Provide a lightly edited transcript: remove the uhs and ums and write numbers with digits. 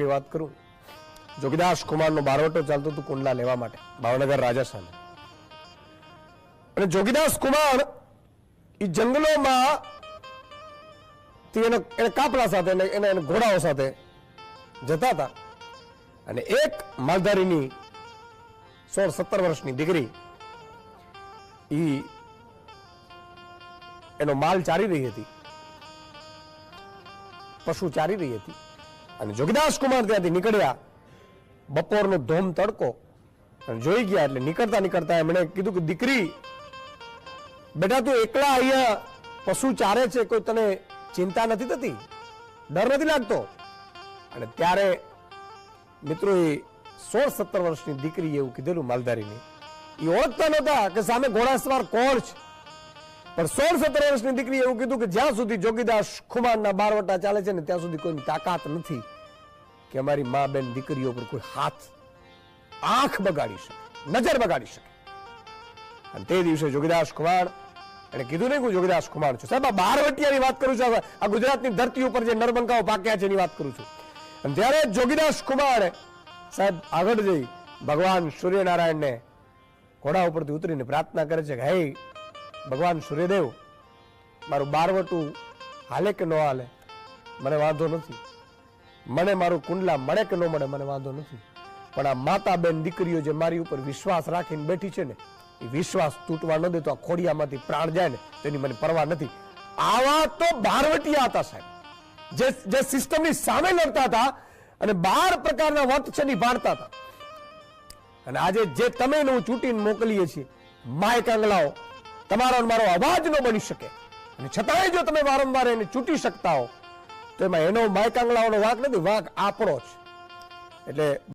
વાત કરું, જોગીદાસ કુમારનો બારવટો ચાલતો હતો કુંડલા લેવા માટે ભાવનગર રાજા સામે. અને જોગીદાસ કુમાર એ જંગલોમાં એને કાપલા સાથે એને ઘોડાઓ સાથે જતા હતા. અને એક માલધારીની 16-17 વર્ષની દીકરી એનો માલ ચારી રહી હતી, પશુ ચારી રહી હતી. અને જોગીદાસ કુમાર ત્યાંથી નીકળ્યા, બપોરનો ધોમ તડકો, અને જોઈ ગયા. એટલે નીકળતા નીકળતા એમણે કીધું કે દીકરી, બેટા તું એકલા અહીંયા પશુ ચારે છે, કોઈ તને ચિંતા નથી થતી, ડર નથી લાગતો? અને ત્યારે મિત્રો એ 16-17 વર્ષની દીકરી એવું કીધેલું માલધારીની. એ ઓળખતા નહોતા કે સામે ઘોડાસવાર કોણ છે, પણ 16-17 વર્ષની દીકરી એવું કીધું કે જ્યાં સુધી જોગીદાસ કુમારના બારવટા ચાલે છે ને ત્યાં સુધી કોઈની તાકાત નથી કે અમારી મા બેન દીકરીઓ પર કોઈ હાથ, આંખ બગાડી શકે, નજર બગાડી શકે. અને તે દિવસે જોગીદાસ કુમાર એને કીધું નહીં, હું જોગીદાસ કુમાર છું સાહેબ, આ બારવટિયાની વાત કરું છું, આ ગુજરાતની ધરતી ઉપર જે નરબંકાઓ પાક્યા છે એની વાત કરું છું. અને ત્યારે જોગીદાસ કુમાર સાહેબ આગળ જઈ ભગવાન સૂર્યનારાયણને ઘોડા ઉપરથી ઉતરીને પ્રાર્થના કરે છે કે હે ભગવાન સૂર્યદેવ, મારું બારવટું હાલે કે ન હાલે મને વાંધો નથી, મને મારું કુંડલા મળે કે ન મળે મને વાંધો નથી, પણ આ માતા બેન દીકરીઓ જે મારી ઉપર વિશ્વાસ રાખીને બેઠી છે ને, એ વિશ્વાસ તૂટવા ન દે તો આ ખોડિયામાંથી પ્રાણ જાય ને તેની મને પરવા નથી. આવા તો બારવટિયા હતા સાહેબ, જે સિસ્ટમની સામે લડતા હતા અને 12 પ્રકારના વર્ત છે નિભાડતા હતા. અને આજે જે તમે હું ચૂંટીને મોકલીએ છીએ માય કાંગલાઓ, તમારો મારો અવાજ ન બની શકે, અને છતાંય જો તમે વારંવાર એને ચૂંટી શકતા હો તો એમાં એનો માય કાંગલાઓનો વાંક નથી, વાંક આપણો જ. એટલે